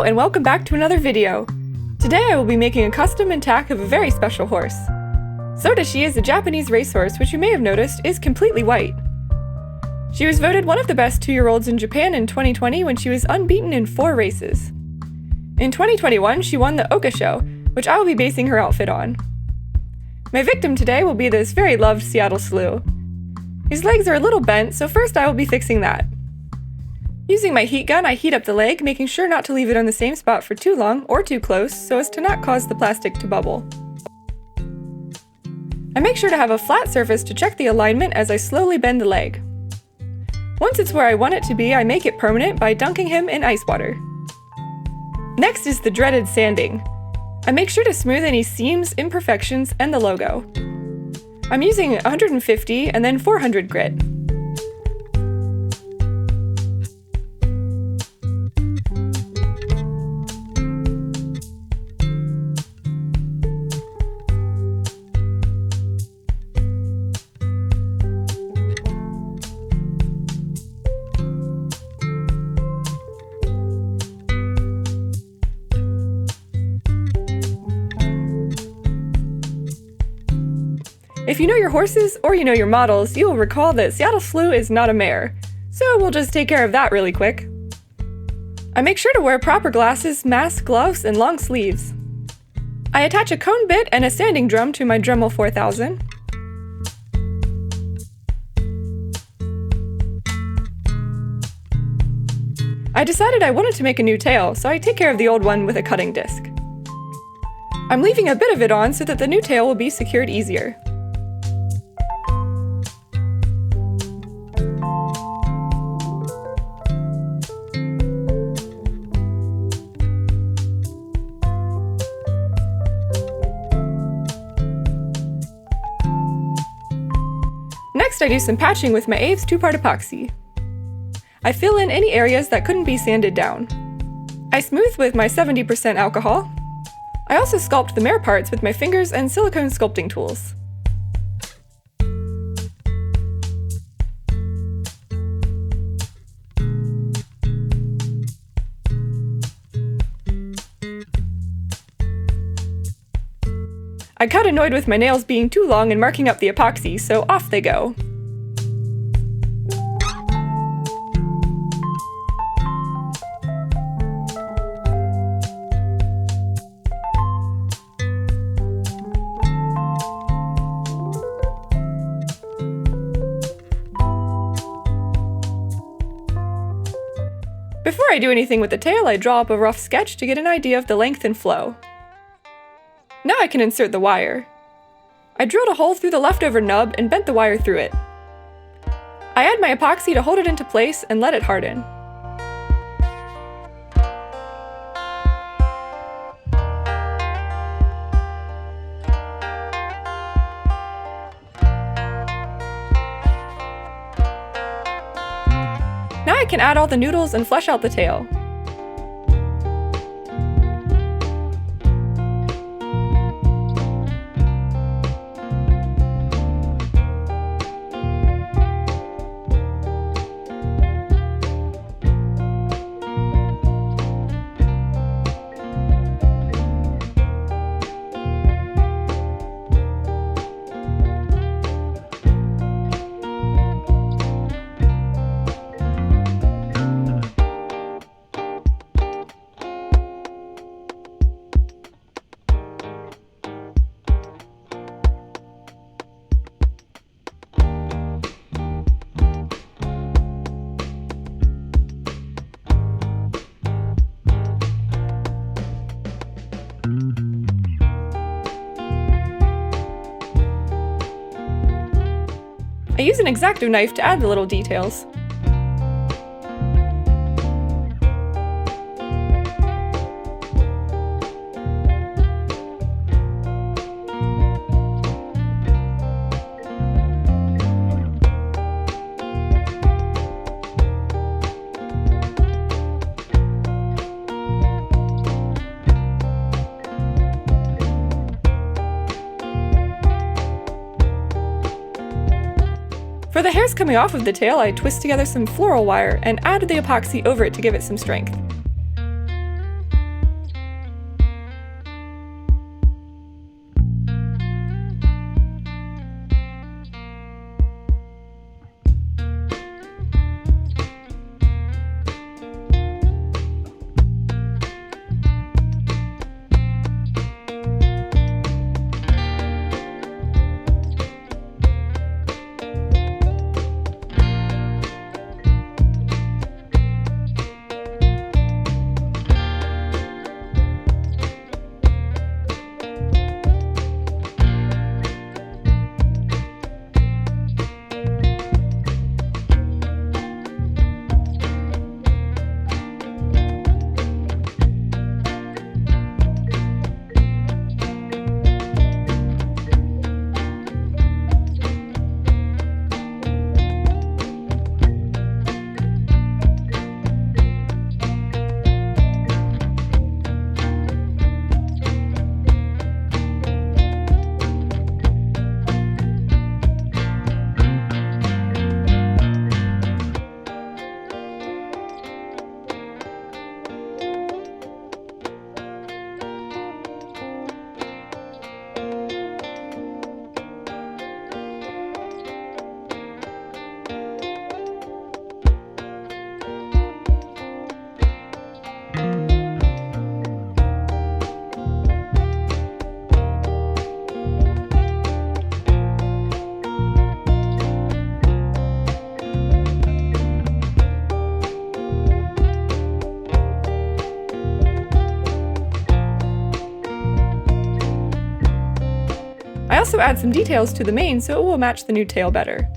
and welcome back to another video. Today I will be making a custom and tack of a very special horse. Sodashi is a Japanese racehorse which you may have noticed is completely white. She was voted one of the best 2-year-olds in Japan in 2020 when she was unbeaten in 4 races. In 2021 she won the Oka show, which I will be basing her outfit on. My victim today will be this very loved Seattle Slew. His legs are a little bent, so first I will be fixing that. Using my heat gun, I heat up the leg, making sure not to leave it on the same spot for too long or too close so as to not cause the plastic to bubble. I make sure to have a flat surface to check the alignment as I slowly bend the leg. Once it's where I want it to be, I make it permanent by dunking him in ice water. Next is the dreaded sanding. I make sure to smooth any seams, imperfections, and the logo. I'm using 150 and then 400 grit. If you know your horses or you know your models, you will recall that Seattle Slew is not a mare, so we'll just take care of that really quick. I make sure to wear proper glasses, mask, gloves, and long sleeves. I attach a cone bit and a sanding drum to my Dremel 4000. I decided I wanted to make a new tail, so I take care of the old one with a cutting disc. I'm leaving a bit of it on so that the new tail will be secured easier. Next, I do some patching with my Aves 2-part epoxy. I fill in any areas that couldn't be sanded down. I smooth with my 70% alcohol. I also sculpt the mare parts with my fingers and silicone sculpting tools. I got annoyed with my nails being too long and marking up the epoxy, so off they go. Before I do anything with the tail, I draw up a rough sketch to get an idea of the length and flow. Now I can insert the wire. I drilled a hole through the leftover nub and bent the wire through it. I add my epoxy to hold it into place and let it harden. Now I can add all the noodles and flesh out the tail. I use an X-acto knife to add the little details. For the hairs coming off of the tail, I twist together some floral wire and add the epoxy over it to give it some strength. also add some details to the mane so it will match the new tail better.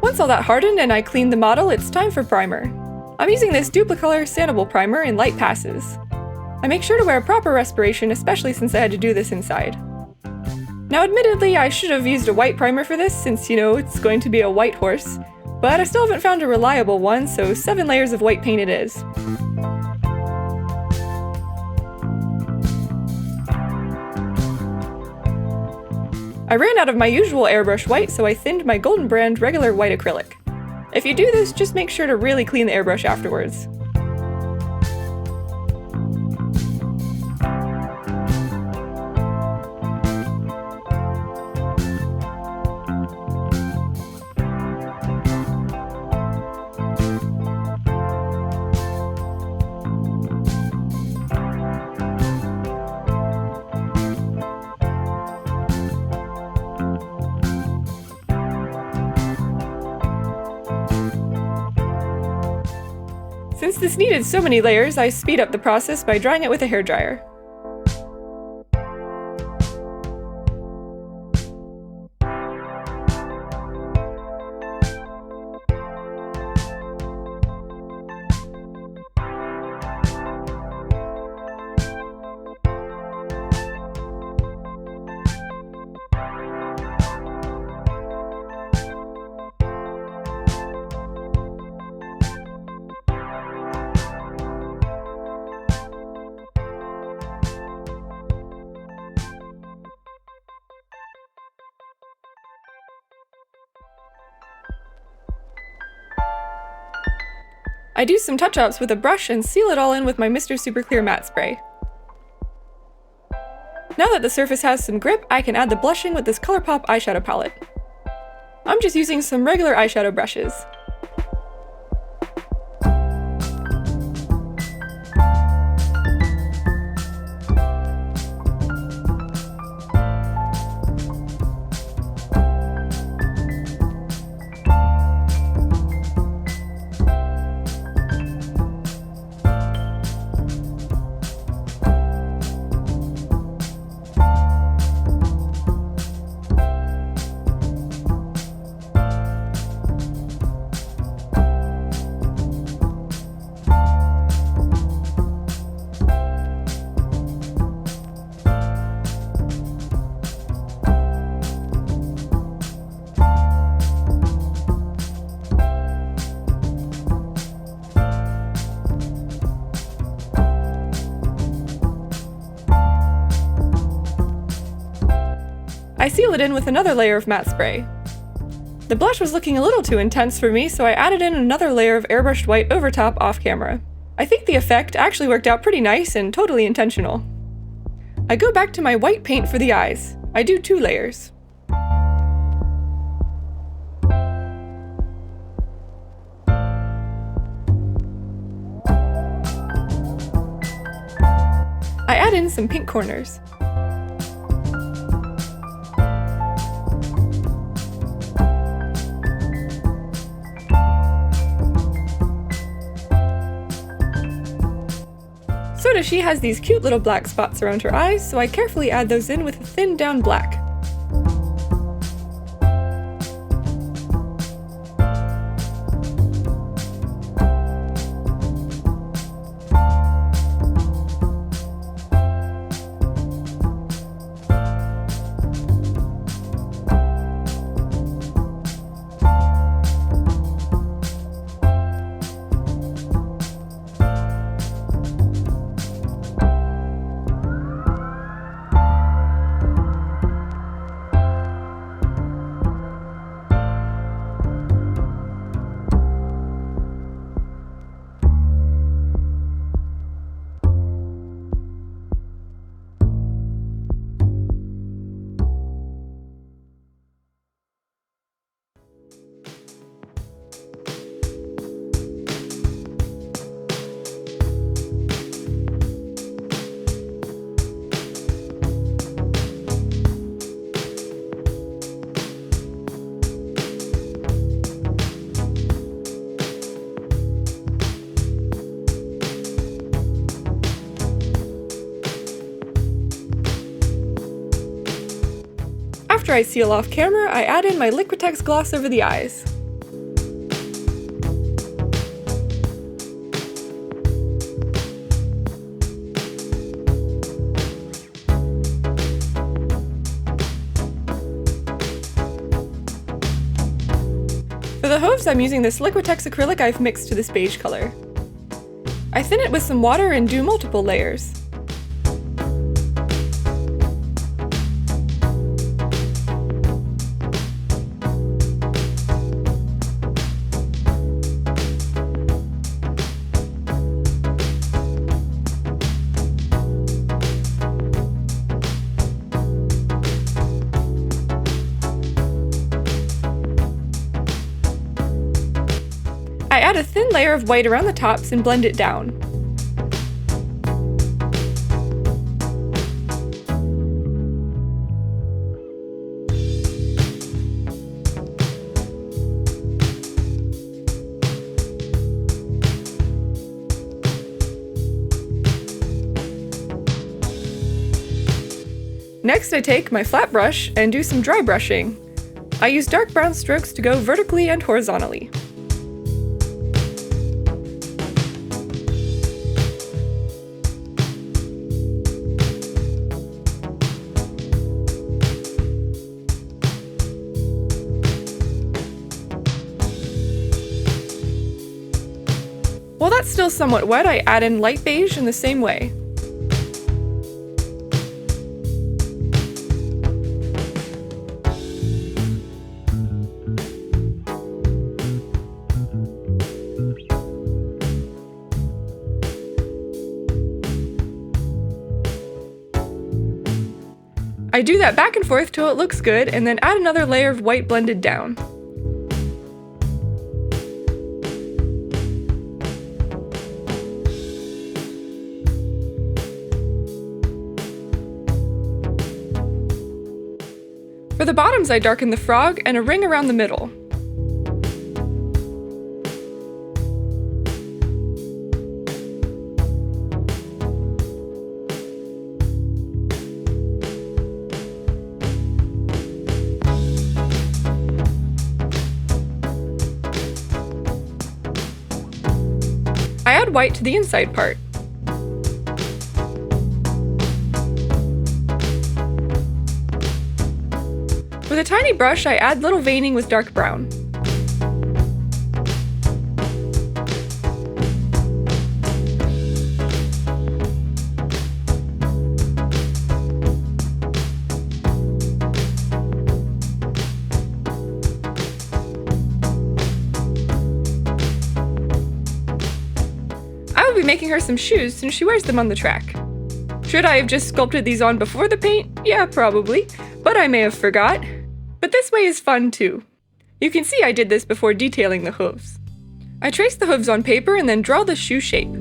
Once all that hardened and I cleaned the model, it's time for primer. I'm using this Duplicolor sandable primer in light passes. I make sure to wear proper respiration, especially since I had to do this inside. Now admittedly, I should have used a white primer for this since, it's going to be a white horse, but I still haven't found a reliable one, so 7 layers of white paint it is. I ran out of my usual airbrush white, so I thinned my Golden Brand regular white acrylic. If you do this, just make sure to really clean the airbrush afterwards. Since this needed so many layers, I speed up the process by drying it with a hairdryer. I do some touch-ups with a brush and seal it all in with my Mr. Superclear matte spray. Now that the surface has some grip, I can add the blushing with this Colourpop eyeshadow palette. I'm just using some regular eyeshadow brushes. I seal it in with another layer of matte spray. The blush was looking a little too intense for me, so I added in another layer of airbrushed white over top off camera. I think the effect actually worked out pretty nice and totally intentional. I go back to my white paint for the eyes. I do 2 layers. I add in some pink corners. Sodashi has these cute little black spots around her eyes, so I carefully add those in with a thinned down black. after I seal off camera, I add in my Liquitex gloss over the eyes. For the hooves, I'm using this Liquitex acrylic I've mixed to this beige color. I thin it with some water and do multiple layers. I add a thin layer of white around the tops and blend it down. Next, I take my flat brush and do some dry brushing. I use dark brown strokes to go vertically and horizontally. While that's still somewhat wet, I add in light beige in the same way. I do that back and forth till it looks good, and then add another layer of white blended down. For the bottoms, I darken the frog and a ring around the middle. I add white to the inside part. With a tiny brush, I add little veining with dark brown. I will be making her some shoes since she wears them on the track. Should I have just sculpted these on before the paint? Yeah, probably, but I may have forgot. But this way is fun too. You can see I did this before detailing the hooves. I trace the hooves on paper and then draw the shoe shape.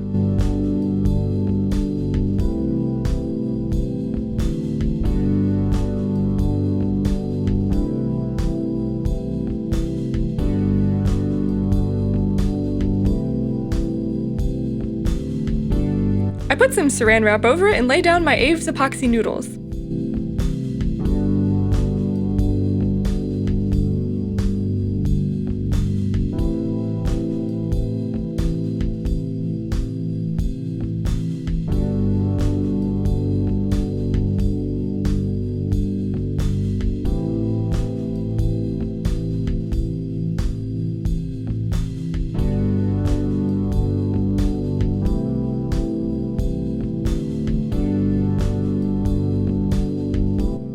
I put some saran wrap over it and lay down my Aves epoxy noodles.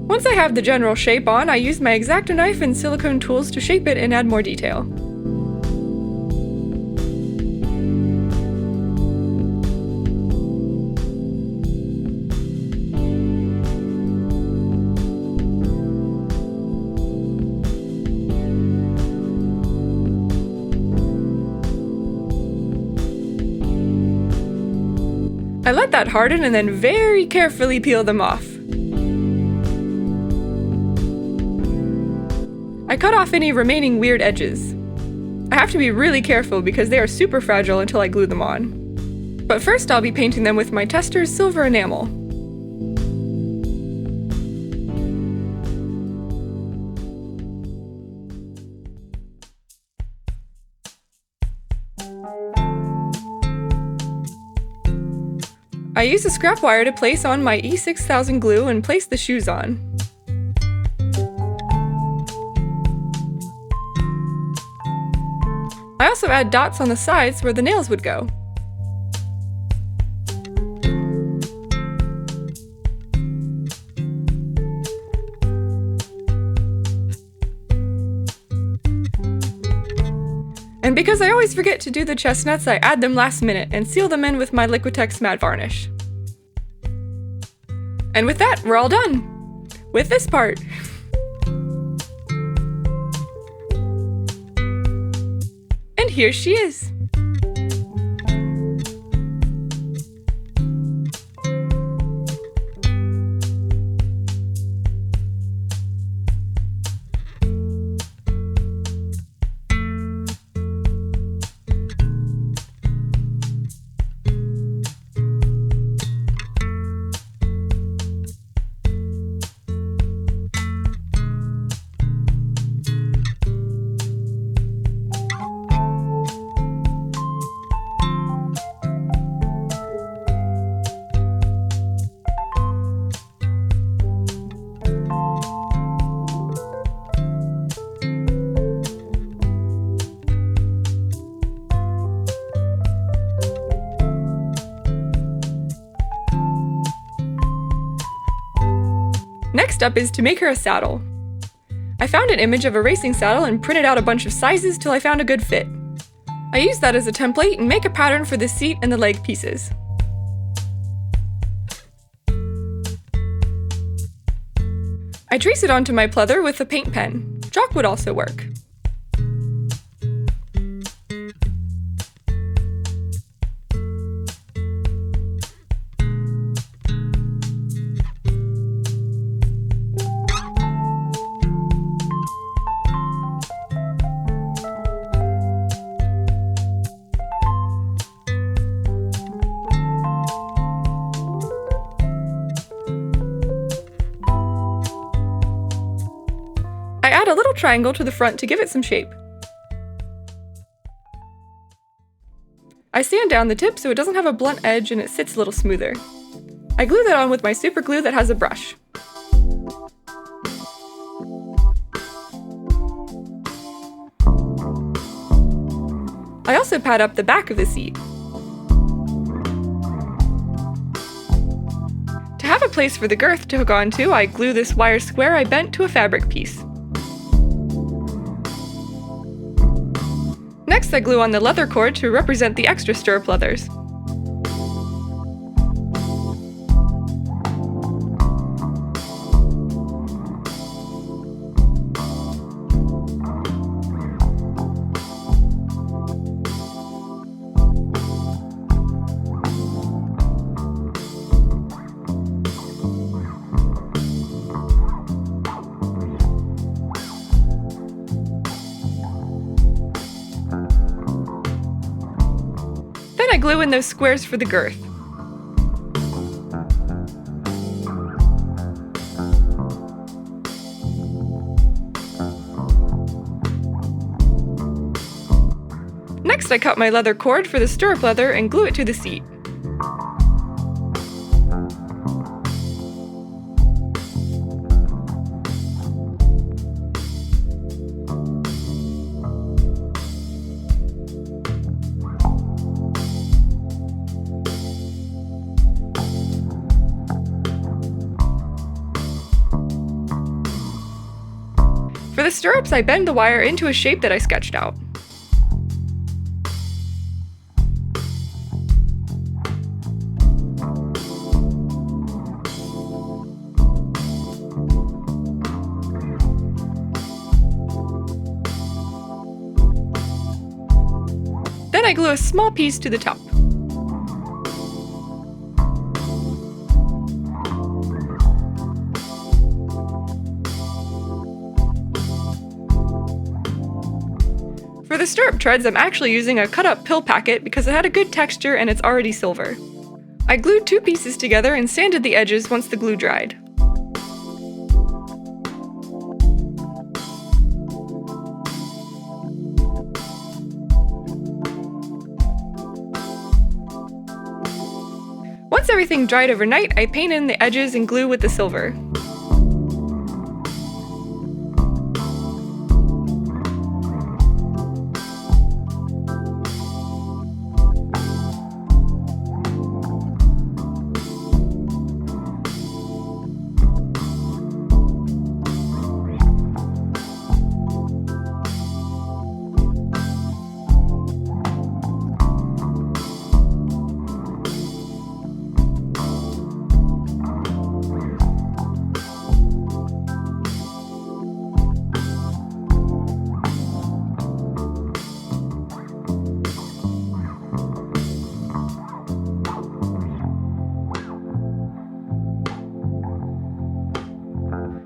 Once I have the general shape on, I use my X-acto knife and silicone tools to shape it and add more detail. I let that harden and then very carefully peel them off. I cut off any remaining weird edges. I have to be really careful because they are super fragile until I glue them on. But first I'll be painting them with my Testors silver enamel. I use a scrap wire to place on my E6000 glue and place the shoes on. I also add dots on the sides where the nails would go. And because I always forget to do the chestnuts, I add them last minute and seal them in with my Liquitex matte varnish. And with that, we're all done! With this part! And here she is! Next up is to make her a saddle. I found an image of a racing saddle and printed out a bunch of sizes till I found a good fit. I used that as a template and make a pattern for the seat and the leg pieces. I trace it onto my pleather with a paint pen. Chalk would also work. I add a little triangle to the front to give it some shape. I sand down the tip so it doesn't have a blunt edge and it sits a little smoother. I glue that on with my super glue that has a brush. I also pad up the back of the seat. To have a place for the girth to hook onto, I glue this wire square I bent to a fabric piece. Next, I glue on the leather cord to represent the extra stirrup leathers. I glue in those squares for the girth. Next, I cut my leather cord for the stirrup leather and glue it to the seat. For the stirrups, I bend the wire into a shape that I sketched out. Then I glue a small piece to the top. For the stirrup treads, I'm actually using a cut-up pill packet because it had a good texture and it's already silver. I glued two pieces together and sanded the edges once the glue dried. Once everything dried overnight, I paint in the edges and glue with the silver.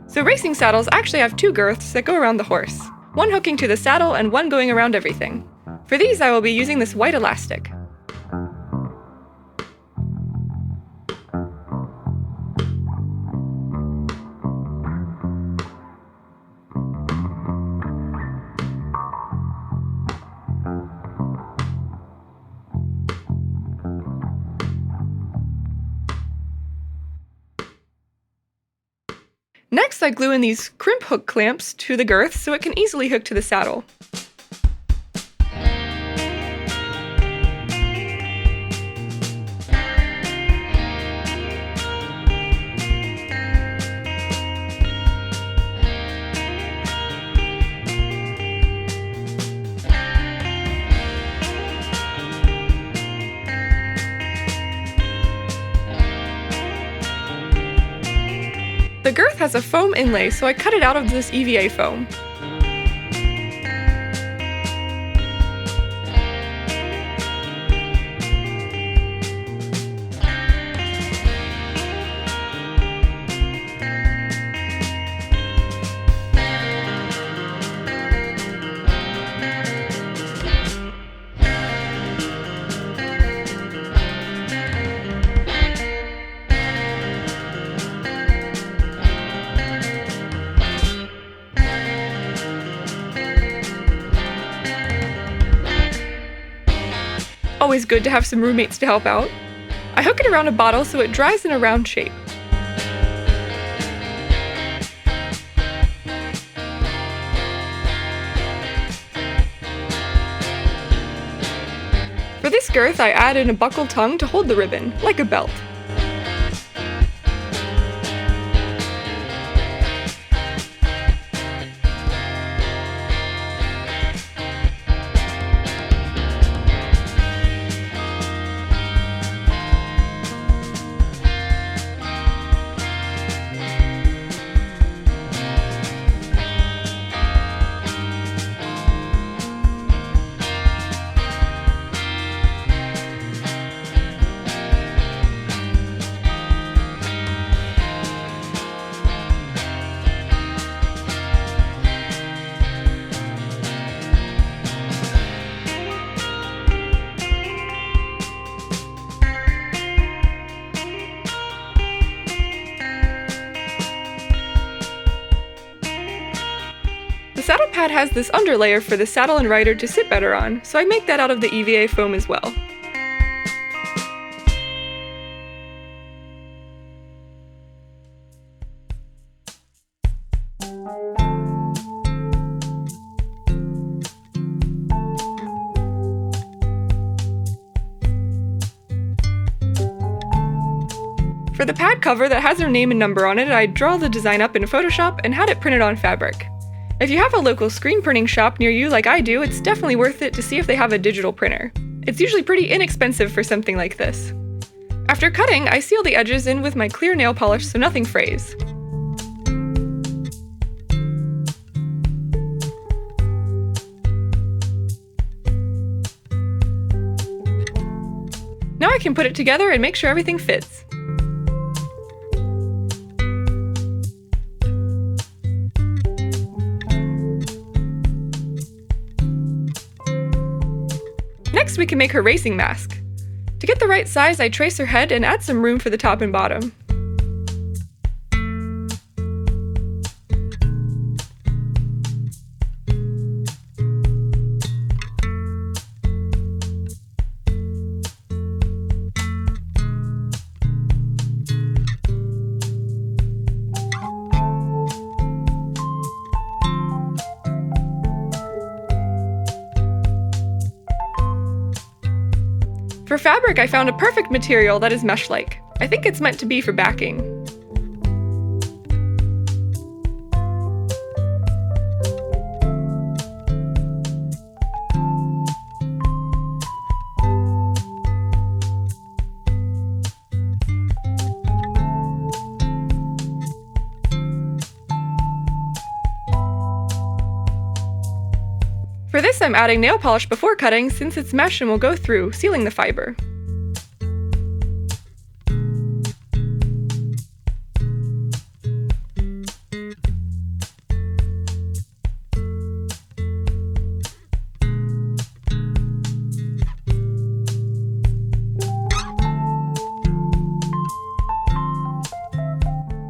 So racing saddles actually have two girths that go around the horse, one hooking to the saddle and one going around everything. For these I will be using this white elastic. Next, I glue in these crimp hook clamps to the girth so it can easily hook to the saddle. The girth has a foam inlay, so I cut it out of this EVA foam. Always good to have some roommates to help out. I hook it around a bottle so it dries in a round shape. For this girth, I add in a buckle tongue to hold the ribbon, like a belt. The saddle pad has this underlayer for the saddle and rider to sit better on, so I make that out of the EVA foam as well. For the pad cover that has her name and number on it, I draw the design up in Photoshop and had it printed on fabric. If you have a local screen printing shop near you like I do, it's definitely worth it to see if they have a digital printer. It's usually pretty inexpensive for something like this. After cutting, I seal the edges in with my clear nail polish so nothing frays. Now I can put it together and make sure everything fits. Next, we can make her racing mask. To get the right size, I trace her head and add some room for the top and bottom. For fabric, I found a perfect material that is mesh-like. I think it's meant to be for backing. For this, I'm adding nail polish before cutting since it's mesh and will go through, sealing the fiber.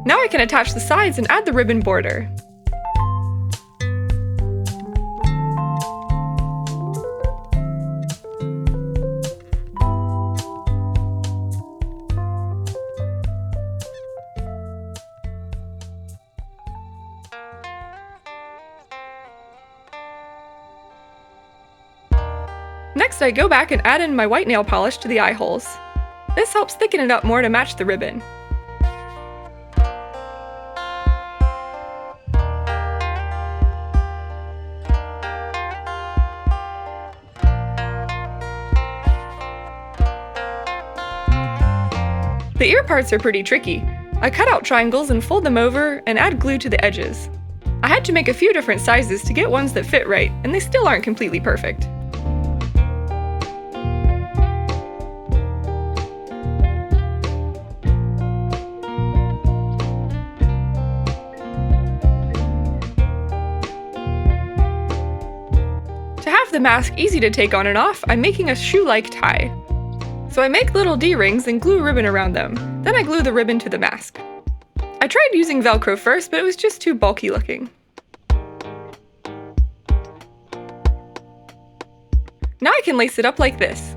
Now I can attach the sides and add the ribbon border. Next, I go back and add in my white nail polish to the eye holes. This helps thicken it up more to match the ribbon. The ear parts are pretty tricky. I cut out triangles and fold them over and add glue to the edges. I had to make a few different sizes to get ones that fit right, and they still aren't completely perfect. To have the mask easy to take on and off, I'm making a shoe-like tie. So I make little D-rings and glue ribbon around them, then I glue the ribbon to the mask. I tried using Velcro first, but it was just too bulky looking. Now I can lace it up like this.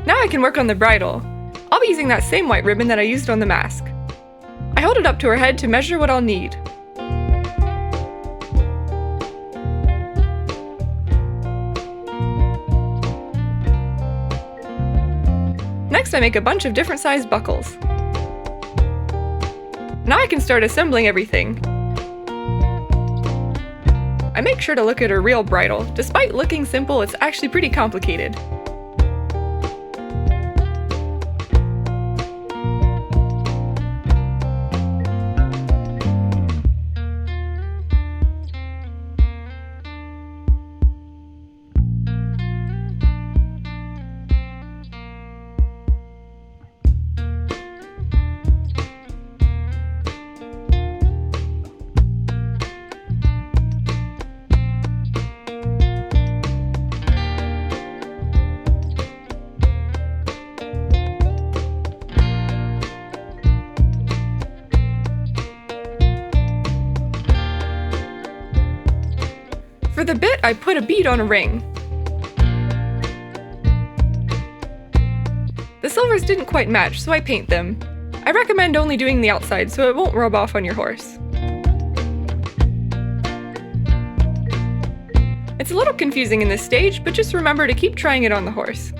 Now I can work on the bridle. I'll be using that same white ribbon that I used on the mask. I hold it up to her head to measure what I'll need. Next, I make a bunch of different sized buckles. Now I can start assembling everything. I make sure to look at her real bridle. Despite looking simple, it's actually pretty complicated. For the bit, I put a bead on a ring. The silvers didn't quite match, so I paint them. I recommend only doing the outside so it won't rub off on your horse. It's a little confusing in this stage, but just remember to keep trying it on the horse.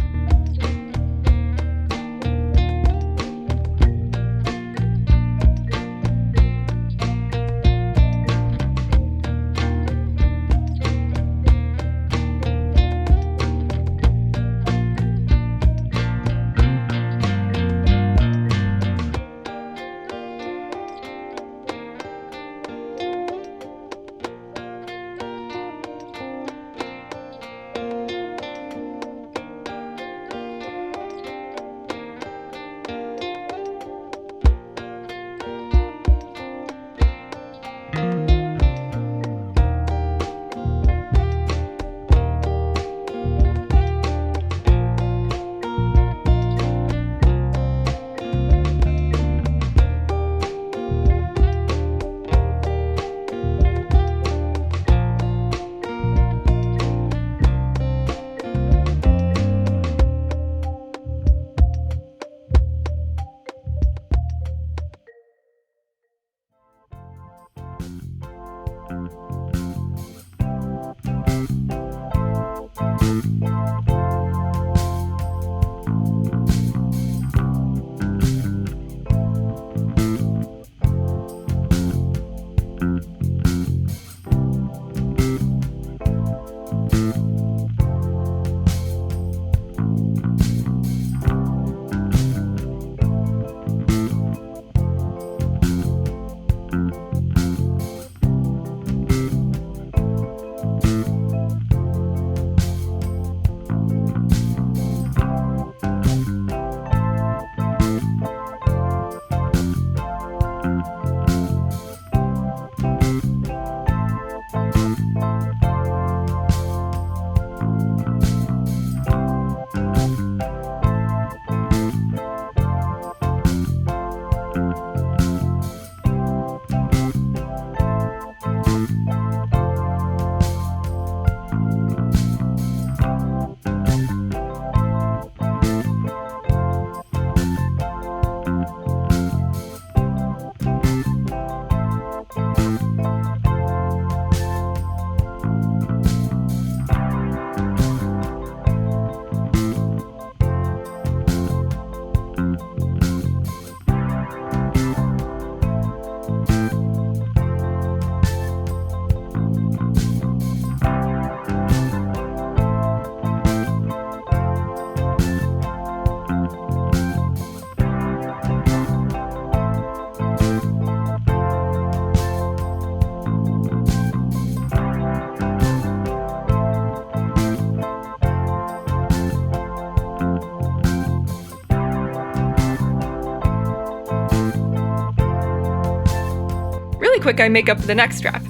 quick I make up the neck strap.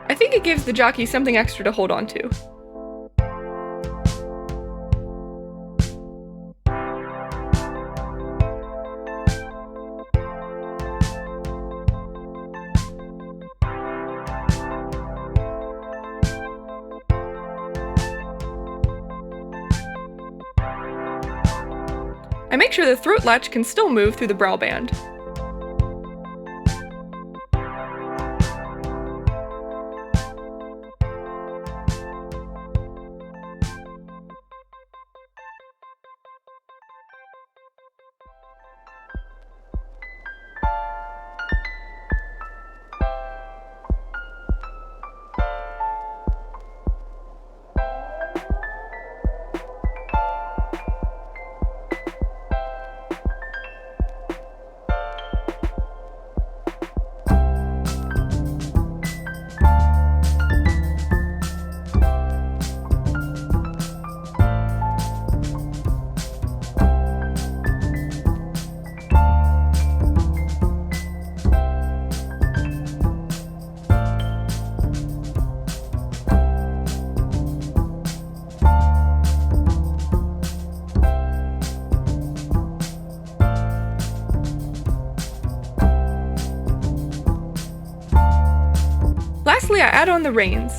I think it gives the jockey something extra to hold on to. I make sure the throat latch can still move through the brow band. Lastly, I add on the reins.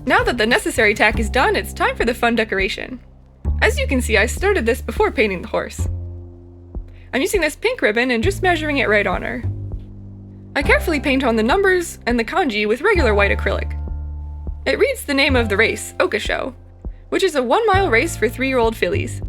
Now that the necessary tack is done, it's time for the fun decoration. As you can see, I started this before painting the horse. I'm using this pink ribbon and just measuring it right on her. I carefully paint on the numbers and the kanji with regular white acrylic. It reads the name of the race, Okasho, which is a 1-mile race for 3-year-old fillies.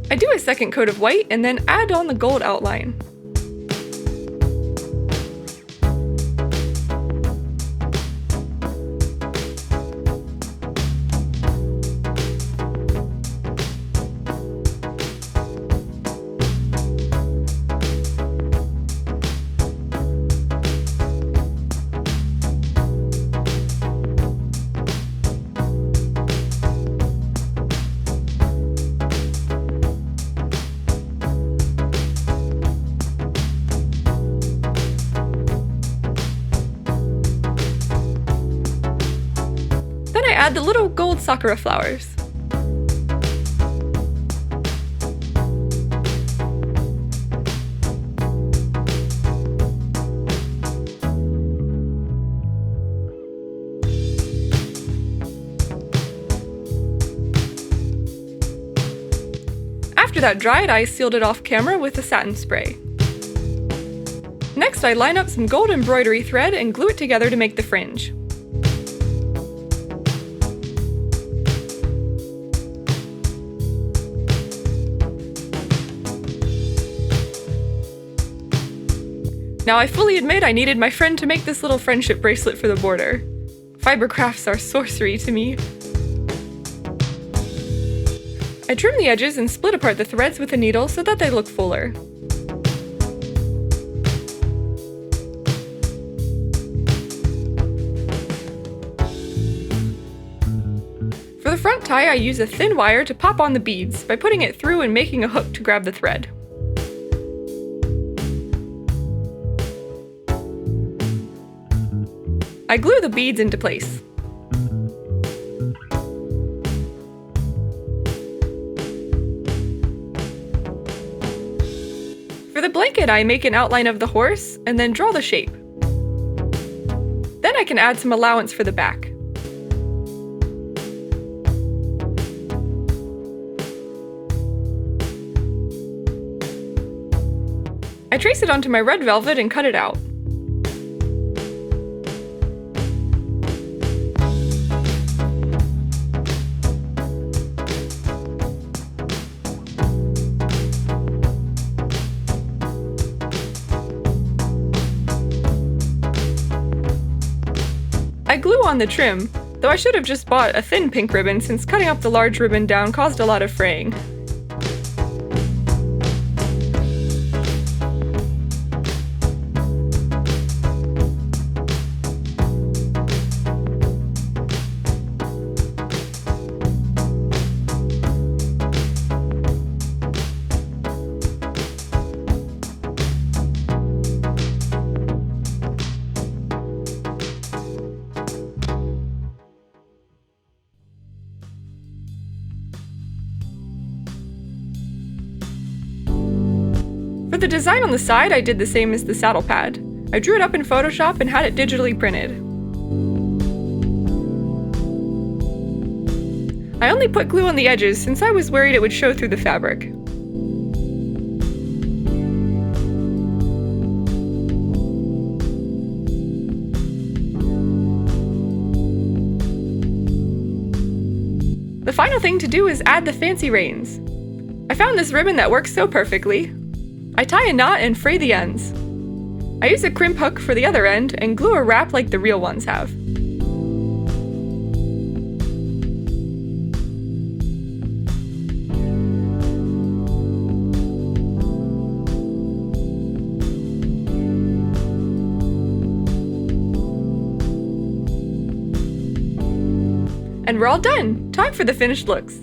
I do a second coat of white and then add on the gold outline. Add the little gold sakura flowers. After that dried, I sealed it off camera with a satin spray. Next, I line up some gold embroidery thread and glue it together to make the fringe. Now I fully admit I needed my friend to make this little friendship bracelet for the border. Fiber crafts are sorcery to me. I trim the edges and split apart the threads with a needle so that they look fuller. For the front tie, I use a thin wire to pop on the beads by putting it through and making a hook to grab the thread. I glue the beads into place. For the blanket, I make an outline of the horse and then draw the shape. Then I can add some allowance for the back. I trace it onto my red velvet and cut it out. I glue on the trim, though I should have just bought a thin pink ribbon since cutting up the large ribbon down caused a lot of fraying. For the design on the side, I did the same as the saddle pad. I drew it up in Photoshop and had it digitally printed. I only put glue on the edges since I was worried it would show through the fabric. The final thing to do is add the fancy reins. I found this ribbon that works so perfectly. I tie a knot and fray the ends. I use a crimp hook for the other end and glue a wrap like the real ones have. And we're all done! Time for the finished looks.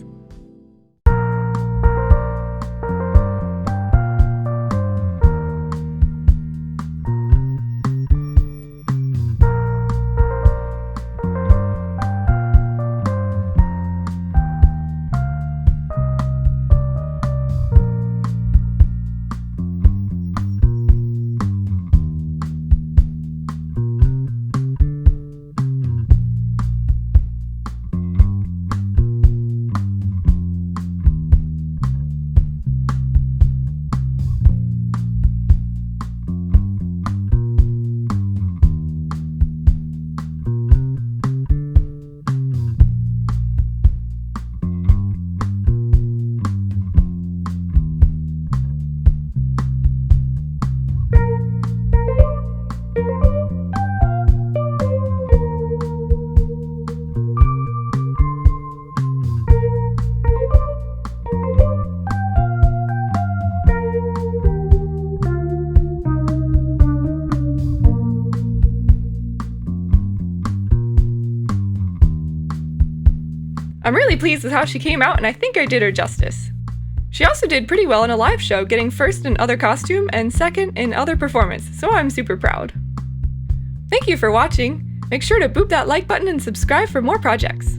I'm really pleased with how she came out, and I think I did her justice. She also did pretty well in a live show, getting first in other costume and second in other performance, so I'm super proud. Thank you for watching. Make sure to boop that like button and subscribe for more projects.